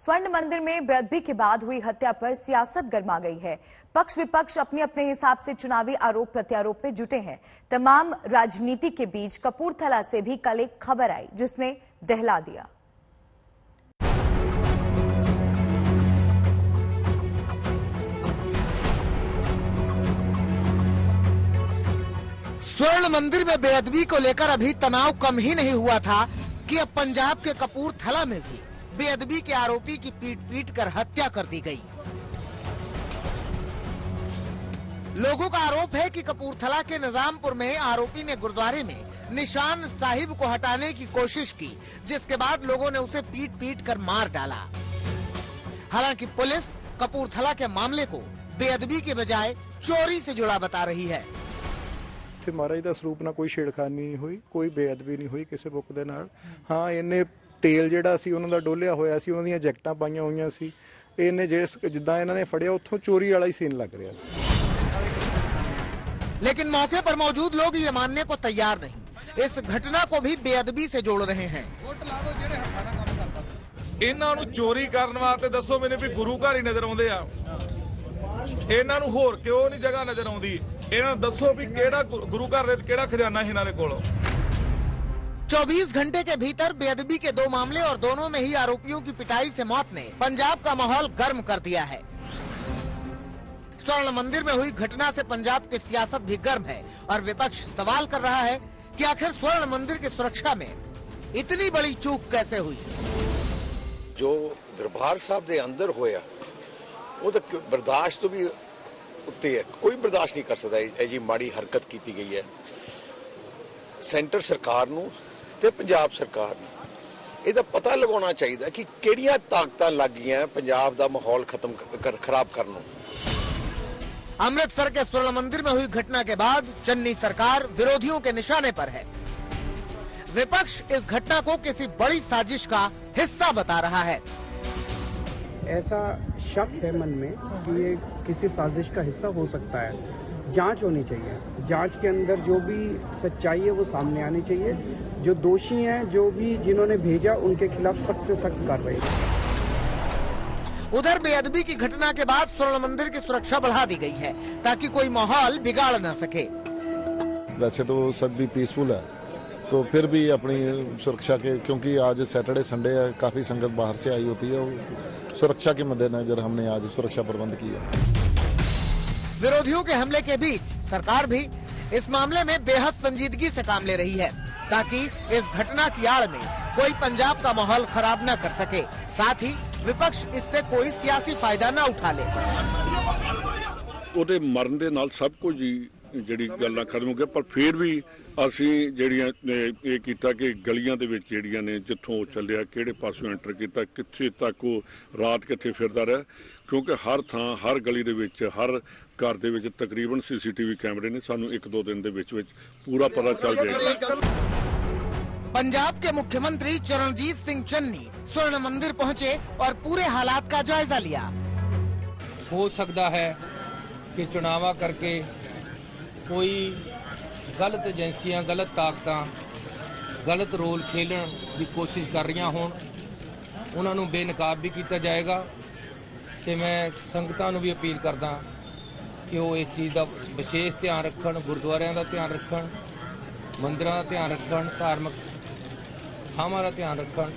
स्वर्ण मंदिर में बेअदबी के बाद हुई हत्या पर सियासत गर्मा गई है। पक्ष विपक्ष अपने अपने हिसाब से चुनावी आरोप प्रत्यारोप में जुटे हैं। तमाम राजनीति के बीच कपूरथला से भी कल एक खबर आई जिसने दहला दिया। स्वर्ण मंदिर में बेअदबी को लेकर अभी तनाव कम ही नहीं हुआ था कि अब पंजाब के कपूरथला में भी बेअदबी के आरोपी की पीट कर हत्या कर दी गई। लोगों का आरोप है कि कपूरथला के निजामपुर में आरोपी ने गुरुद्वारे में निशान साहिब को हटाने की कोशिश की, जिसके बाद लोगों ने उसे पीट कर मार डाला। हालांकि पुलिस कपूरथला के मामले को बेअदबी के बजाय चोरी से जुड़ा बता रही है। महाराज का स्वरूप ना कोई छेड़खानी नहीं हुई, कोई बेअदबी नहीं हुई किसी बुक दे नाल। हाँ, इन्हें तेल जिहड़ा सी उन्हां दा डोलिया होया सी, उन्हां दीयां जैकटां पाईयां होईयां सी। इन्हें जिद्दां इन्हां ने फड़िया उत्थों चोरी वाला ही सीन लग रहा सी। लेकिन मौके पर मौजूद लोग ये मानने को तैयार नहीं। इस घटना को भी बेअदबी से जोड़ रहे हैं। इन्हां नूं चोरी करन वास्ते दसो मैंने भी गुरु घर ही नजर आउंदे आ, इन्हां नूं होर क्यों नहीं जगह नजर आउंदी? इन्हां नूं दसो भी किहड़ा गुरु घर विच किहड़ा खजाना है इन्हां दे कोल। 24 घंटे के भीतर बेअदबी के 2 मामले और दोनों में ही आरोपियों की पिटाई से मौत ने पंजाब का माहौल गर्म कर दिया है। स्वर्ण मंदिर में हुई घटना से पंजाब की सियासत भी गर्म है और विपक्ष सवाल कर रहा है कि आखिर स्वर्ण मंदिर की सुरक्षा में इतनी बड़ी चूक कैसे हुई। जो दरबार साहब के अंदर होया वो तो बर्दाश्त तो भी उत्ते है, कोई बर्दाश्त नहीं कर सकता। ऐसी माड़ी हरकत की गई है। सेंटर सरकार नूं ते पंजाब सरकार नूं इहदा पता लगाना चाहिए कि किहड़ियां ताकतां लग गईयां पंजाब दा माहौल खराब करन नूं। अमृतसर के स्वर्ण मंदिर में हुई घटना के बाद चन्नी सरकार विरोधियों के निशाने पर है। विपक्ष इस घटना को किसी बड़ी साजिश का हिस्सा बता रहा है। ऐसा शक है मन में कि ये किसी साजिश का हिस्सा हो सकता है। जांच होनी चाहिए। जांच के अंदर जो भी सच्चाई है वो सामने आनी चाहिए। जो दोषी हैं, जो भी जिन्होंने भेजा, उनके खिलाफ सख्त से सख्त कार्रवाई। उधर बेअदबी की घटना के बाद स्वर्ण मंदिर की सुरक्षा बढ़ा दी गई है ताकि कोई माहौल बिगाड़ न सके। वैसे तो सब भी पीसफुल है, तो फिर भी अपनी सुरक्षा के, क्योंकि आज सैटरडे संडे है, काफी संगत बाहर से आई होती है, सुरक्षा के मद्देनजर हमने आज सुरक्षा प्रबंध किया। विरोधियों के हमले के बीच सरकार भी इस मामले में बेहद संजीदगी से काम ले रही है ताकि इस घटना की आड़ में कोई पंजाब का माहौल खराब न कर सके। साथ ही विपक्ष इससे कोई सियासी फायदा न उठा ले। ਉਹਦੇ ਮਰਨ ਦੇ ਨਾਲ ਸਭ ਕੁਝ ਜਿਹੜੀ ਗੱਲਾਂ ਖਤਮ ਹੋ ਗਿਆ, ਪਰ ਫਿਰ ਵੀ ਅਸੀਂ ਜਿਹੜੀਆਂ ਇਹ ਕੀਤਾ ਕਿ ਗਲੀਆਂ ਦੇ ਵਿੱਚ ਜਿਹੜੀਆਂ ਨੇ ਜਿੱਥੋਂ ਚੱਲਿਆ ਕਿਹੜੇ ਪਾਸੋਂ ਐਂਟਰ ਕੀਤਾ, ਕਿੱਥੇ ਤੱਕ ਉਹ ਰਾਤ ਕਿੱਥੇ ਫਿਰਦਾ ਰਿਹਾ, ਕਿਉਂਕਿ ਹਰ ਥਾਂ ਹਰ ਗਲੀ ਦੇ ਵਿੱਚ ਹਰ घर ਦੇ ਵਿੱਚ ਤਕਰੀਬਨ CCTV कैमरे ने, ਸਾਨੂੰ 1-2 दिन ਦੇ ਵਿੱਚ पूरा पता चल जाएगा। पंजाब के मुख्यमंत्री चरणजीत सिंह चन्नी स्वर्ण मंदिर पहुंचे और पूरे हालात का जायजा लिया। हो सकता है कि चुनावा करके कोई गलत एजेंसियां, गलत ताकतां गलत रोल खेलन की कोशिश कर रही होण, उन्होंने बेनकाब भी किया जाएगा। तो मैं संगतां नूं भी अपील करदा कि वो इस चीज़ का विशेष ध्यान रखन, गुरुद्वारियां का ध्यान रखन, मंदिरां का ध्यान रखन, धार्मिक थावां का ध्यान रखन।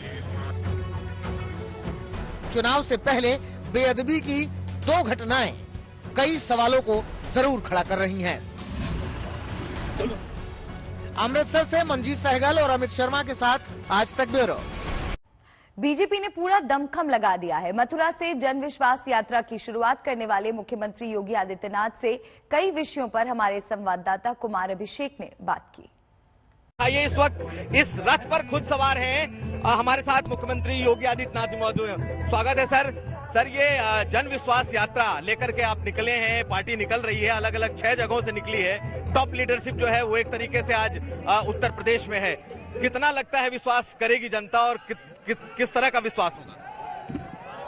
चुनाव से पहले बेअदबी की 2 घटनाएं कई सवालों को जरूर खड़ा कर रही हैं। अमृतसर से मंजीत सहगल और अमित शर्मा के साथ आज तक ब्यूरो। बीजेपी ने पूरा दमखम लगा दिया है। मथुरा से जन विश्वास यात्रा की शुरुआत करने वाले मुख्यमंत्री योगी आदित्यनाथ से कई विषयों पर हमारे संवाददाता कुमार अभिषेक ने बात की। आइए, इस वक्त इस रथ पर खुद सवार हैं हमारे साथ मुख्यमंत्री योगी आदित्यनाथ मौजूद हैं। स्वागत है सर। सर, ये जन विश्वास यात्रा लेकर के आप निकले हैं, पार्टी निकल रही है, अलग अलग 6 जगहों से निकली है। टॉप लीडरशिप जो है वो एक तरीके से आज उत्तर प्रदेश में है। कितना लगता है विश्वास करेगी जनता और किस तरह का विश्वास होगा?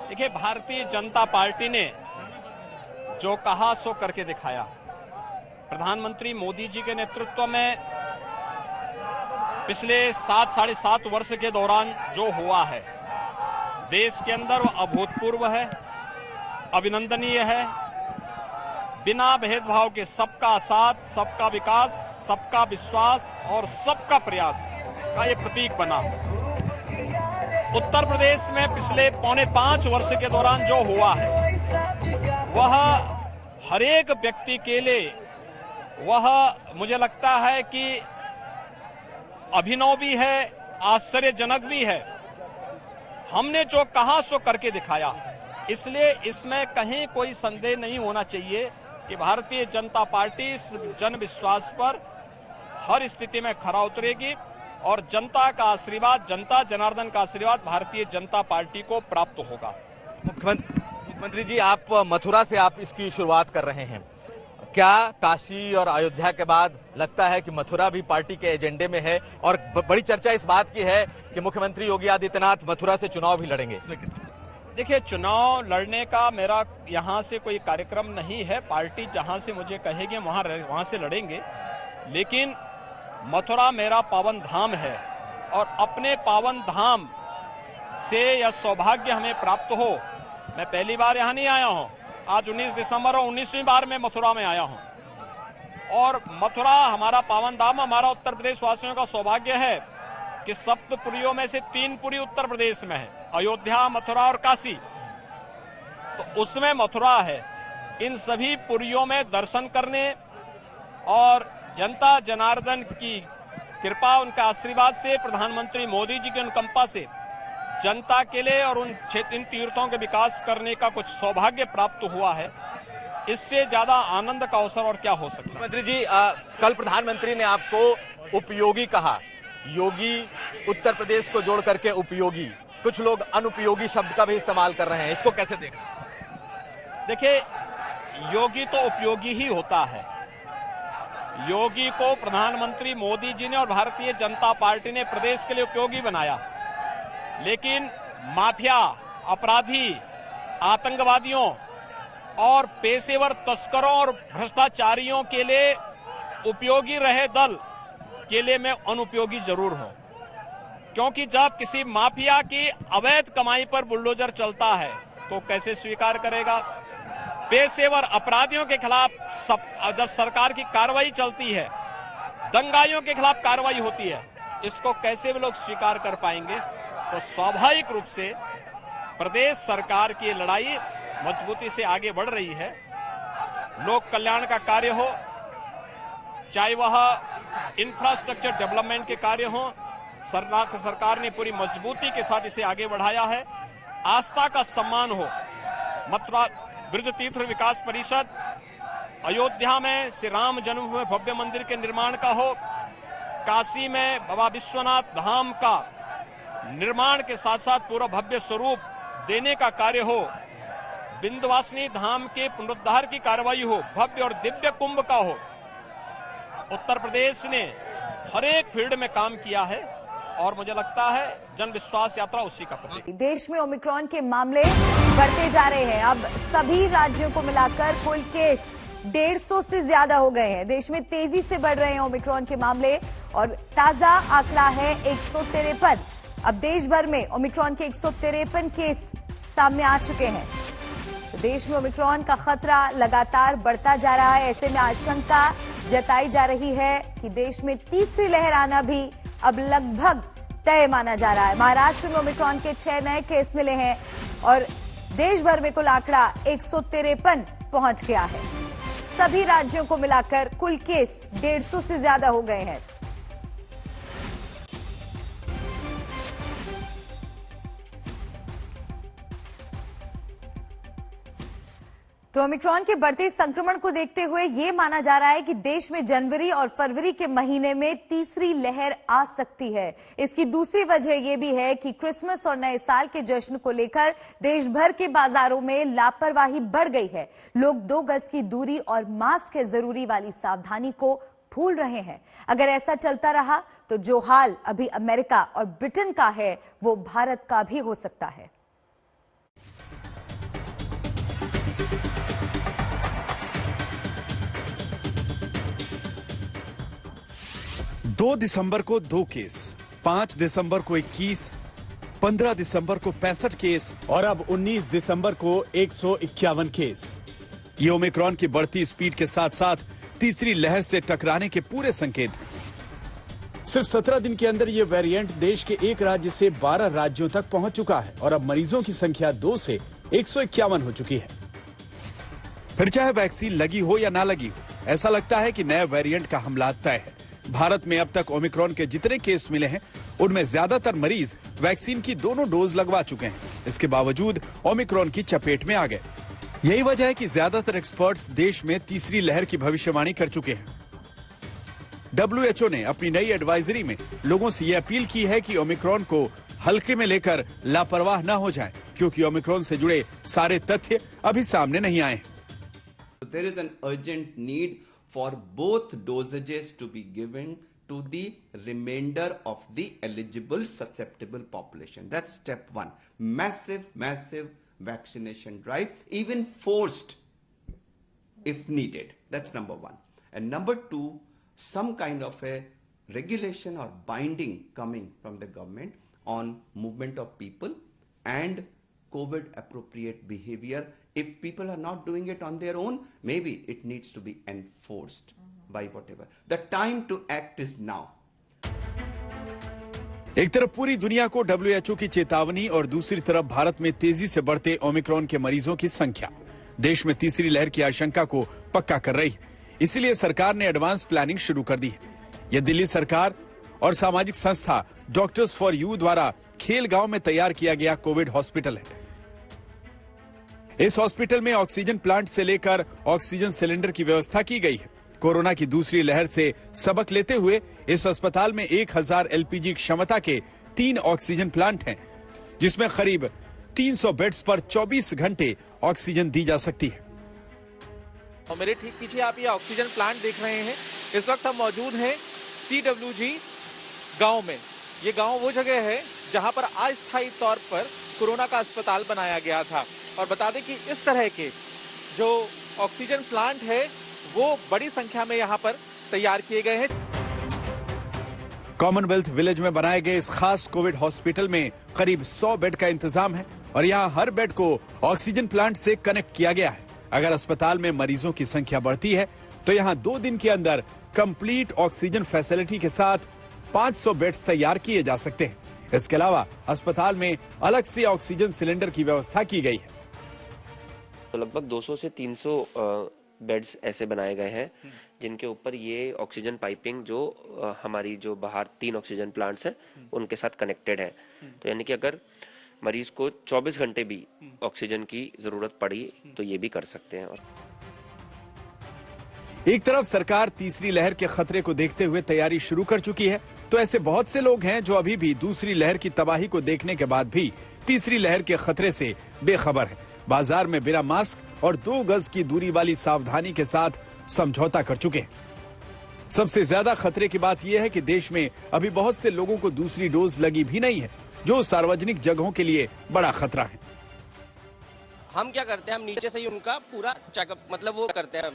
देखिए, भारतीय जनता पार्टी ने जो कहा सो करके दिखाया। प्रधानमंत्री मोदी जी के नेतृत्व में पिछले 7 साढ़े 7 वर्ष के दौरान जो हुआ है देश के अंदर वो अभूतपूर्व है, अभिनंदनीय है। बिना भेदभाव के सबका साथ, सबका विकास, सबका विश्वास और सबका प्रयास का ये प्रतीक बना। उत्तर प्रदेश में पिछले 4.5 वर्ष के दौरान जो हुआ है वह हर एक व्यक्ति के लिए वह मुझे लगता है कि अभिनव भी है, आश्चर्यजनक भी है। हमने जो कहा सो करके दिखाया, इसलिए इसमें कहीं कोई संदेह नहीं होना चाहिए कि भारतीय जनता पार्टी इस जन विश्वास पर हर स्थिति में खरा उतरेगी और जनता का आशीर्वाद, जनता जनार्दन का आशीर्वाद भारतीय जनता पार्टी को प्राप्त होगा। मुख्यमंत्री जी, आप मथुरा से आप इसकी शुरुआत कर रहे हैं, क्या काशी और अयोध्या के बाद लगता है कि मथुरा भी पार्टी के एजेंडे में है? और बड़ी चर्चा इस बात की है कि मुख्यमंत्री योगी आदित्यनाथ मथुरा से चुनाव भी लड़ेंगे। देखिए, चुनाव लड़ने का मेरा यहां से कोई कार्यक्रम नहीं है। पार्टी जहां से मुझे कहेगी वहां से लड़ेंगे, लेकिन मथुरा मेरा पावन धाम है और अपने पावन धाम से यह सौभाग्य हमें प्राप्त हो। मैं पहली बार यहां नहीं आया हूं, आज 19 दिसंबर और 19वीं बार मैं मथुरा में आया हूं और मथुरा हमारा पावन धाम, हमारा उत्तर प्रदेश वासियों का सौभाग्य है कि सप्तपुरियों में से 3 पुरी उत्तर प्रदेश में है, अयोध्या, मथुरा और काशी। तो उसमें मथुरा है। इन सभी पुरियों में दर्शन करने और जनता जनार्दन की कृपा, उनका आशीर्वाद से, प्रधानमंत्री मोदी जी की अनुकंपा से जनता के लिए और इन तीर्थों के विकास करने का कुछ सौभाग्य प्राप्त हुआ है। इससे ज्यादा आनंद का अवसर और क्या हो सकता है। मंत्री जी, कल प्रधानमंत्री ने आपको उपयोगी कहा। योगी उत्तर प्रदेश को जोड़ करके उपयोगी, कुछ लोग अनुपयोगी शब्द का भी इस्तेमाल कर रहे हैं, इसको कैसे देख? देखिए, योगी तो उपयोगी ही होता है। योगी को प्रधानमंत्री मोदी जी ने और भारतीय जनता पार्टी ने प्रदेश के लिए उपयोगी बनाया, लेकिन माफिया, अपराधी, आतंकवादियों और पेशेवर तस्करों और भ्रष्टाचारियों के लिए उपयोगी रहे दल के लिए मैं अनुपयोगी जरूर हूं, क्योंकि जब किसी माफिया की अवैध कमाई पर बुलडोजर चलता है तो कैसे स्वीकार करेगा? पेशेवर अपराधियों के खिलाफ जब सरकार की कार्रवाई चलती है, दंगाइयों के खिलाफ कार्रवाई होती है, इसको कैसे भी लोग स्वीकार कर पाएंगे? तो स्वाभाविक रूप से प्रदेश सरकार की लड़ाई मजबूती से आगे बढ़ रही है। लोक कल्याण का कार्य हो, चाहे वह इंफ्रास्ट्रक्चर डेवलपमेंट के कार्य हो, सरकार ने पूरी मजबूती के साथ इसे आगे बढ़ाया है। आस्था का सम्मान हो, मथुरा ब्रज तीर्थ विकास परिषद, अयोध्या में श्री राम जन्मभूमि भव्य मंदिर के निर्माण का हो, काशी में बाबा विश्वनाथ धाम का निर्माण के साथ साथ पूरा भव्य स्वरूप देने का कार्य हो, विंध्यवासिनी धाम के पुनरुद्धार की कार्रवाई हो, भव्य और दिव्य कुंभ का हो। उत्तर प्रदेश ने हर एक फील्ड में काम किया है और मुझे लगता है जन विश्वास यात्रा उसी का प्रतीक। देश में ओमिक्रॉन के मामले बढ़ते जा रहे हैं। अब सभी राज्यों को मिलाकर कुल केस 150 से ज्यादा हो गए हैं। देश में तेजी से बढ़ रहे हैं ओमिक्रॉन के मामले और ताजा आंकड़ा है 153। अब देश भर में ओमिक्रॉन के 153 केस सामने आ चुके हैं। तो देश में ओमिक्रॉन का खतरा लगातार बढ़ता जा रहा है। ऐसे में आशंका जताई जा रही है कि देश में तीसरी लहर आना भी अब लगभग तय माना जा रहा है। महाराष्ट्र में ओमिक्रॉन के 6 नए केस मिले हैं और देश भर में कुल आंकड़ा 153 पहुंच गया है। सभी राज्यों को मिलाकर कुल केस 150 से ज्यादा हो गए हैं। तो ओमिक्रॉन के बढ़ते संक्रमण को देखते हुए ये माना जा रहा है कि देश में जनवरी और फरवरी के महीने में तीसरी लहर आ सकती है। इसकी दूसरी वजह यह भी है कि क्रिसमस और नए साल के जश्न को लेकर देश भर के बाजारों में लापरवाही बढ़ गई है। लोग 2 गज की दूरी और मास्क के जरूरी वाली सावधानी को भूल रहे हैं। अगर ऐसा चलता रहा तो जो हाल अभी अमेरिका और ब्रिटेन का है वो भारत का भी हो सकता है। 2 दिसंबर को 2 केस, 5 दिसंबर को 21, 15 दिसंबर को 65 केस और अब 19 दिसंबर को 151 केस। ये ओमिक्रॉन की बढ़ती स्पीड के साथ साथ तीसरी लहर से टकराने के पूरे संकेत हैं। सिर्फ 17 दिन के अंदर ये वेरिएंट देश के एक राज्य से 12 राज्यों तक पहुंच चुका है और अब मरीजों की संख्या 2 से 151 हो चुकी है। फिर चाहे वैक्सीन लगी हो या ना लगी हो, ऐसा लगता है कि नया वेरिएंट का हमला तय है। भारत में अब तक ओमिक्रॉन के जितने केस मिले हैं, उनमें ज्यादातर मरीज वैक्सीन की दोनों डोज लगवा चुके हैं। इसके बावजूद ओमिक्रॉन की चपेट में आ गए। यही वजह है कि ज्यादातर एक्सपर्ट्स देश में तीसरी लहर की भविष्यवाणी कर चुके हैं। WHO ने अपनी नई एडवाइजरी में लोगों से यह अपील की है कि ओमिक्रॉन को हल्के में लेकर लापरवाह न हो जाए, क्योंकि ओमिक्रॉन से जुड़े सारे तथ्य अभी सामने नहीं आए। There is an urgent need for both dosages to be given to the remainder of the eligible susceptible population. That's step one. Massive vaccination drive, even forced if needed. That's number one. And number two, some kind of a regulation or binding coming from the government on movement of people and COVID appropriate behavior. If people are not doing it on their own, maybe it needs to be enforced by whatever. The time to act is now. एक तरफ पूरी दुनिया को WHO की चेतावनी और दूसरी तरफ भारत में तेजी से बढ़ते ओमिक्रॉन के मरीजों की संख्या देश में तीसरी लहर की आशंका को पक्का कर रही है। इसीलिए सरकार ने एडवांस प्लानिंग शुरू कर दी है। यह दिल्ली सरकार और सामाजिक संस्था डॉक्टर्स फॉर यू द्वारा खेलगांव में तैयार किया गया कोविड हॉस्पिटल है। इस हॉस्पिटल में ऑक्सीजन प्लांट से लेकर ऑक्सीजन सिलेंडर की व्यवस्था की गई है। कोरोना की दूसरी लहर से सबक लेते हुए इस अस्पताल में 1000 LPG क्षमता के 3 ऑक्सीजन प्लांट हैं, जिसमें करीब 300 बेड्स पर 24 घंटे ऑक्सीजन दी जा सकती है। और मेरे ठीक पीछे आप ये ऑक्सीजन प्लांट देख रहे हैं। इस वक्त हम मौजूद हैं CWG गांव में। ये गांव वो जगह है जहां पर अस्थायी तौर पर कोरोना का अस्पताल बनाया गया था। और बता दें कि इस तरह के जो ऑक्सीजन प्लांट है वो बड़ी संख्या में यहाँ पर तैयार किए गए हैं। कॉमनवेल्थ विलेज में बनाए गए इस खास कोविड हॉस्पिटल में करीब 100 बेड का इंतजाम है और यहाँ हर बेड को ऑक्सीजन प्लांट से कनेक्ट किया गया है। अगर अस्पताल में मरीजों की संख्या बढ़ती है तो यहाँ 2 दिन के अंदर कंप्लीट ऑक्सीजन फैसिलिटी के साथ 500 बेड्स तैयार किए जा सकते हैं। इसके अलावा अस्पताल में अलग से ऑक्सीजन सिलेंडर की व्यवस्था की गई है। तो लगभग 200 से 300 बेड्स ऐसे बनाए गए हैं जिनके ऊपर ये ऑक्सीजन पाइपिंग जो हमारी जो बाहर 3 ऑक्सीजन प्लांट्स हैं उनके साथ कनेक्टेड है। तो यानी कि अगर मरीज को 24 घंटे भी ऑक्सीजन की जरूरत पड़ी तो ये भी कर सकते हैं। एक तरफ सरकार तीसरी लहर के खतरे को देखते हुए तैयारी शुरू कर चुकी है, तो ऐसे बहुत से लोग हैं जो अभी भी दूसरी लहर की तबाही को देखने के बाद भी तीसरी लहर के खतरे से बेखबर है। बाजार में बिना मास्क और 2 गज की दूरी वाली सावधानी के साथ समझौता कर चुके हैं। सबसे ज्यादा खतरे की बात यह है कि देश में अभी बहुत से लोगों को दूसरी डोज लगी भी नहीं है, जो सार्वजनिक जगहों के लिए बड़ा खतरा है। हम क्या करते हैं, हम नीचे से ही उनका पूरा चेकअप मतलब वो करते हैं,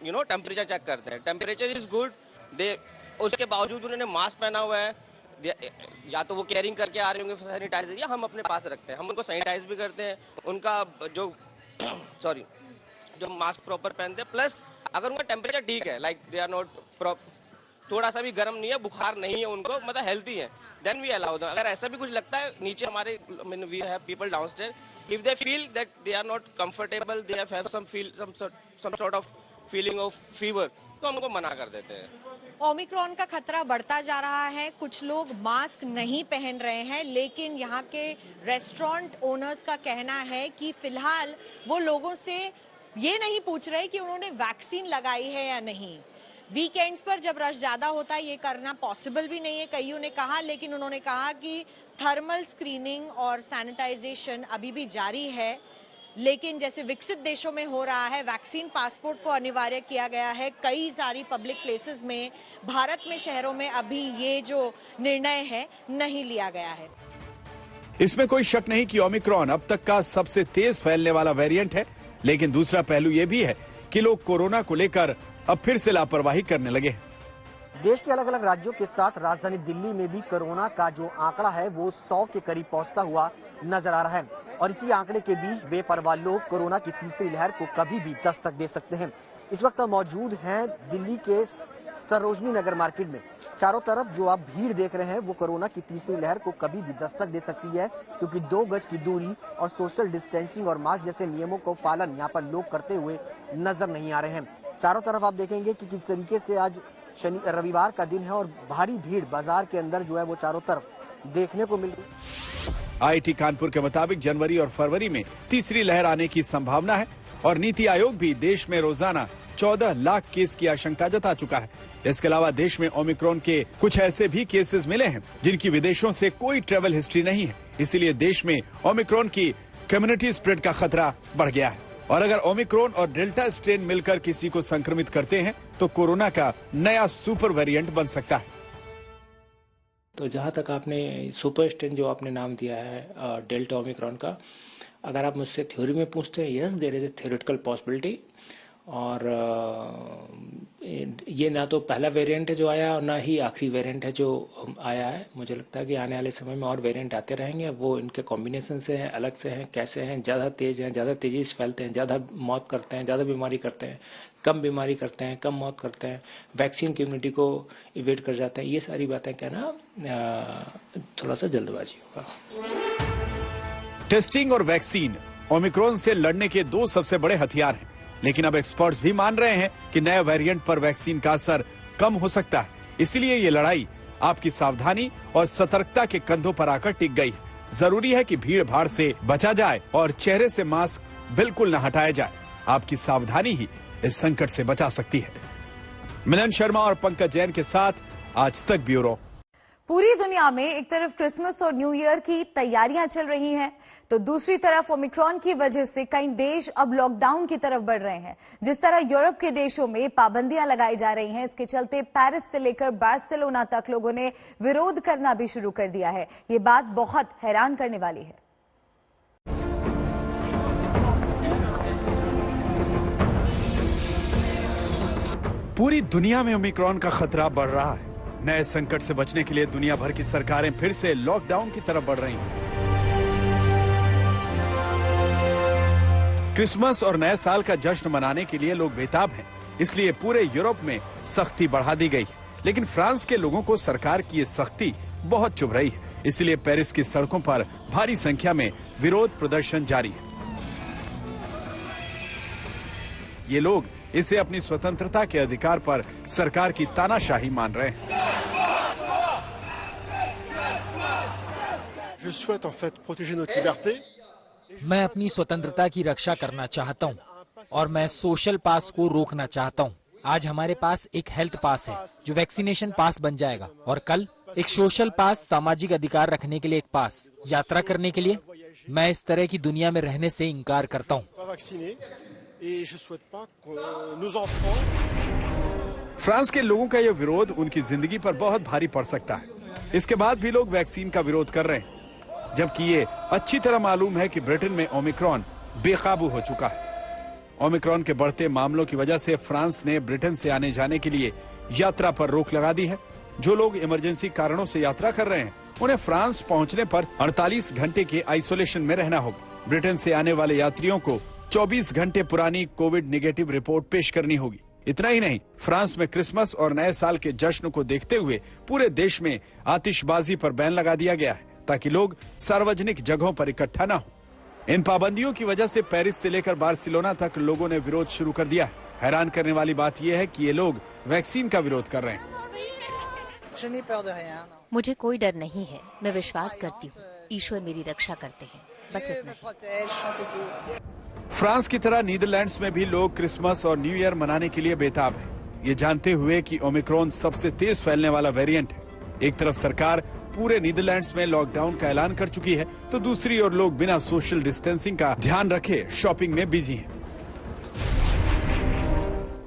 टेम्परेचर चेक करते हैं। टेम्परेचर इज गुड, उसके बावजूद उन्होंने मास्क पहना हुआ है, या तो वो कैरिंग करके आ रहे होंगे सैनिटाइजर, या हम अपने पास रखते हैं। हम उनको सैनिटाइज भी करते हैं, उनका जो मास्क प्रॉपर पहनते हैं। प्लस अगर उनका टेम्परेचर ठीक है, लाइक दे आर नॉट थोड़ा सा भी गर्म नहीं है, बुखार नहीं है उनको, मतलब हेल्थी है, देन वी अलाउ देम। अगर ऐसा भी कुछ लगता है नीचे हमारे we have people downstair, if they feel that they are not comfortable, they have some sort of feeling of fever, तो हम उनको मना कर देते हैं। ओमिक्रॉन का खतरा बढ़ता जा रहा है। कुछ लोग मास्क नहीं पहन रहे हैं, लेकिन यहाँ के रेस्टोरेंट ओनर्स का कहना है कि फिलहाल वो लोगों से ये नहीं पूछ रहे कि उन्होंने वैक्सीन लगाई है या नहीं। वीकेंड्स पर जब रश ज्यादा होता है ये करना पॉसिबल भी नहीं है, कईयों ने कहा, लेकिन उन्होंने कहा कि थर्मल स्क्रीनिंग और सैनिटाइजेशन अभी भी जारी है। लेकिन जैसे विकसित देशों में हो रहा है, वैक्सीन पासपोर्ट को अनिवार्य किया गया है कई सारी पब्लिक प्लेसेस में। भारत में शहरों में अभी ये जो निर्णय है नहीं लिया गया है। इसमें कोई शक नहीं कि ओमिक्रॉन अब तक का सबसे तेज फैलने वाला वेरिएंट है, लेकिन दूसरा पहलू यह भी है कि लोग कोरोना को लेकर अब फिर से लापरवाही करने लगे हैं। देश के अलग अलग राज्यों के साथ राजधानी दिल्ली में भी कोरोना का जो आंकड़ा है वो 100 के करीब पहुंचता हुआ नजर आ रहा है और इसी आंकड़े के बीच बेपरवाह लोग कोरोना की तीसरी लहर को कभी भी दस्तक दे सकते हैं। इस वक्त मौजूद हैं दिल्ली के सरोजनी नगर मार्केट में। चारों तरफ जो आप भीड़ देख रहे हैं वो कोरोना की तीसरी लहर को कभी भी दस्तक दे सकती है, क्योंकि 2 गज की दूरी और सोशल डिस्टेंसिंग और मास्क जैसे नियमों को पालन यहाँ पर लोग करते हुए नजर नहीं आ रहे हैं। चारों तरफ आप देखेंगे कि किस तरीके से आज रविवार का दिन है और भारी भीड़ बाजार के अंदर जो है वो चारों तरफ देखने को मिल रही। आईआईटी कानपुर के मुताबिक जनवरी और फरवरी में तीसरी लहर आने की संभावना है और नीति आयोग भी देश में रोजाना 14 लाख केस की आशंका जता चुका है। इसके अलावा देश में ओमिक्रॉन के कुछ ऐसे भी केसेस मिले हैं जिनकी विदेशों से कोई ट्रेवल हिस्ट्री नहीं है, इसीलिए देश में ओमिक्रॉन की कम्युनिटी स्प्रेड का खतरा बढ़ गया है। और अगर ओमिक्रॉन और डेल्टा स्ट्रेन मिलकर किसी को संक्रमित करते हैं तो कोरोना का नया सुपर वेरिएंट बन सकता है। तो जहां तक आपने सुपर स्ट्रेन जो आपने नाम दिया है डेल्टा ओमिक्रॉन का, अगर आप मुझसे थ्योरी में पूछते हैं, yes there is a theoretical possibility. और ये ना तो पहला वेरिएंट है जो आया और ना ही आखिरी वेरिएंट है जो आया है। मुझे लगता है कि आने वाले समय में और वेरिएंट आते रहेंगे। वो इनके कॉम्बिनेशन से हैं, अलग से हैं, कैसे हैं, ज़्यादा तेज हैं, ज़्यादा तेजी से फैलते हैं, ज़्यादा मौत करते हैं, ज़्यादा बीमारी करते हैं, कम बीमारी करते हैं, कम मौत करते हैं, वैक्सीन की इम्यूनिटी को इवेट कर जाते हैं। ये सारी बातें कहना थोड़ा सा जल्दबाजी होगा। टेस्टिंग और वैक्सीन ओमिक्रॉन से लड़ने के 2 सबसे बड़े हथियार हैं, लेकिन अब एक्सपर्ट्स भी मान रहे हैं कि नए वेरिएंट पर वैक्सीन का असर कम हो सकता है। इसलिए ये लड़ाई आपकी सावधानी और सतर्कता के कंधों पर आकर टिक गई है। जरूरी है कि भीड़ भाड़ से बचा जाए और चेहरे से मास्क बिल्कुल न हटाया जाए। आपकी सावधानी ही इस संकट से बचा सकती है। मिलन शर्मा और पंकज जैन के साथ आज तक ब्यूरो। पूरी दुनिया में एक तरफ क्रिसमस और न्यू ईयर की तैयारियां चल रही हैं, तो दूसरी तरफ ओमिक्रॉन की वजह से कई देश अब लॉकडाउन की तरफ बढ़ रहे हैं। जिस तरह यूरोप के देशों में पाबंदियां लगाई जा रही हैं, इसके चलते पेरिस से लेकर बार्सिलोना तक लोगों ने विरोध करना भी शुरू कर दिया है। ये बात बहुत हैरान करने वाली है। पूरी दुनिया में ओमिक्रॉन का खतरा बढ़ रहा है। नए संकट से बचने के लिए दुनिया भर की सरकारें फिर से लॉकडाउन की तरफ बढ़ रही हैं। क्रिसमस और नए साल का जश्न मनाने के लिए लोग बेताब हैं, इसलिए पूरे यूरोप में सख्ती बढ़ा दी गई। लेकिन फ्रांस के लोगों को सरकार की ये सख्ती बहुत चुभ रही है, इसलिए पेरिस की सड़कों पर भारी संख्या में विरोध प्रदर्शन जारी है। ये लोग इसे अपनी स्वतंत्रता के अधिकार पर सरकार की तानाशाही मान रहे हैं। मैं अपनी स्वतंत्रता की रक्षा करना चाहता हूं और मैं सोशल पास को रोकना चाहता हूं। आज हमारे पास एक हेल्थ पास है जो वैक्सीनेशन पास बन जाएगा, और कल एक सोशल पास, सामाजिक अधिकार रखने के लिए एक पास, यात्रा करने के लिए। मैं इस तरह की दुनिया में रहने से इनकार करता हूं। फ्रांस के लोगों का यह विरोध उनकी जिंदगी पर बहुत भारी पड़ सकता है। इसके बाद भी लोग वैक्सीन का विरोध कर रहे हैं, जबकि ये अच्छी तरह मालूम है कि ब्रिटेन में ओमिक्रॉन बेकाबू हो चुका है। ओमिक्रॉन के बढ़ते मामलों की वजह से फ्रांस ने ब्रिटेन से आने जाने के लिए यात्रा पर रोक लगा दी है। जो लोग इमरजेंसी कारणों से यात्रा कर रहे हैं, उन्हें फ्रांस पहुंचने पर 48 घंटे के आइसोलेशन में रहना होगा। ब्रिटेन से आने वाले यात्रियों को 24 घंटे पुरानी कोविड नेगेटिव रिपोर्ट पेश करनी होगी। इतना ही नहीं, फ्रांस में क्रिसमस और नए साल के जश्न को देखते हुए पूरे देश में आतिशबाजी पर बैन लगा दिया गया है, ताकि लोग सार्वजनिक जगहों पर इकट्ठा न हो। इन पाबंदियों की वजह से पेरिस से लेकर बार्सिलोना तक लोगों ने विरोध शुरू कर दिया है। हैरान करने वाली बात यह है कि ये लोग वैक्सीन का विरोध कर रहे हैं। मुझे कोई डर नहीं है, मैं विश्वास करती हूँ ईश्वर मेरी रक्षा करते हैं, बस इतना ही। फ्रांस की तरह नीदरलैंड्स में भी लोग क्रिसमस और न्यू ईयर मनाने के लिए बेताब हैं, ये जानते हुए कि ओमिक्रॉन सबसे तेज फैलने वाला वेरिएंट है। एक तरफ सरकार पूरे नीदरलैंड्स में लॉकडाउन का ऐलान कर चुकी है, तो दूसरी ओर लोग बिना सोशल डिस्टेंसिंग का ध्यान रखे शॉपिंग में बिजी हैं।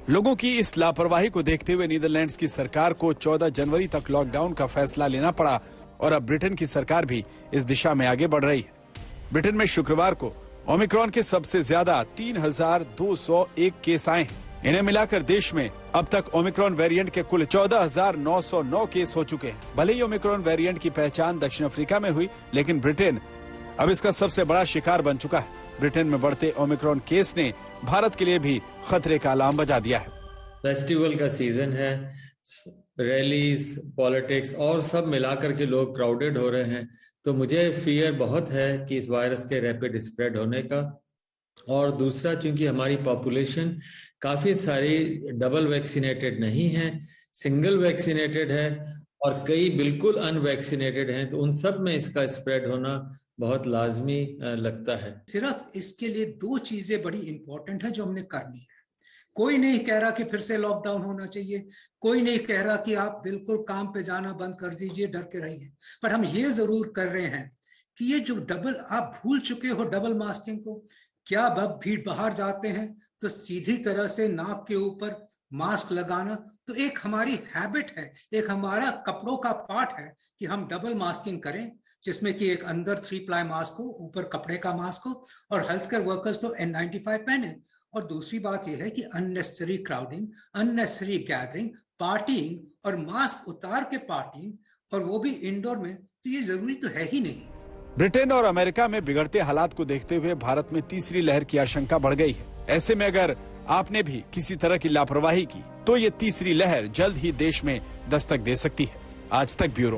लोगों की इस लापरवाही को देखते हुए नीदरलैंड्स की सरकार को 14 जनवरी तक लॉकडाउन का फैसला लेना पड़ा, और अब ब्रिटेन की सरकार भी इस दिशा में आगे बढ़ रही है। ब्रिटेन में शुक्रवार को ओमिक्रॉन के सबसे ज्यादा 3201 केस आए हैं। इन्हें मिलाकर देश में अब तक ओमिक्रॉन वेरिएंट के कुल 14,909 केस हो चुके हैं। भले ही ओमिक्रॉन वेरिएंट की पहचान दक्षिण अफ्रीका में हुई, लेकिन ब्रिटेन अब इसका सबसे बड़ा शिकार बन चुका है। ब्रिटेन में बढ़ते ओमिक्रॉन केस ने भारत के लिए भी खतरे का अलार्म बजा दिया है। फेस्टिवल का सीजन है, रैलीज, पॉलिटिक्स और सब मिलाकर के लोग क्राउडेड हो रहे हैं, तो मुझे फियर बहुत है कि इस वायरस के रैपिड स्प्रेड होने का। और दूसरा, चूंकि हमारी पॉपुलेशन काफी सारी डबल वैक्सीनेटेड नहीं है, सिंगल वैक्सीनेटेड है और कई बिल्कुल अनवैक्सीनेटेड हैं, तो उन सब में इसका स्प्रेड होना बहुत लाजमी लगता है। सिर्फ इसके लिए दो चीजें बड़ी इंपॉर्टेंट है जो हमने करनी है। कोई नहीं कह रहा कि फिर से लॉकडाउन होना चाहिए, कोई नहीं कह रहा कि आप बिल्कुल काम पे जाना बंद कर दीजिए, डर के रहिए, पर हम ये जरूर कर रहे हैं कि ये जो डबल, आप भूल चुके हो डबल मास्किंग को। क्या अब भीड़ बाहर जाते हैं तो सीधी तरह से नाक के ऊपर मास्क लगाना तो एक हमारी हैबिट है, एक हमारा कपड़ों का पार्ट है कि हम डबल मास्किंग करें, जिसमें कि एक अंदर 3 प्लाई मास्क हो, ऊपर कपड़े का मास्क हो, और हेल्थ केयर वर्कर्स तो N95 पहने। और दूसरी बात यह है कि unnecessary crowding, unnecessary gathering, partying और मास्क उतार के पार्टिंग, और वो भी इंडोर में, तो ये जरूरी तो है ही नहीं। ब्रिटेन और अमेरिका में बिगड़ते हालात को देखते हुए भारत में तीसरी लहर की आशंका बढ़ गई है। ऐसे में अगर आपने भी किसी तरह की लापरवाही की तो ये तीसरी लहर जल्द ही देश में दस्तक दे सकती है। आज तक ब्यूरो।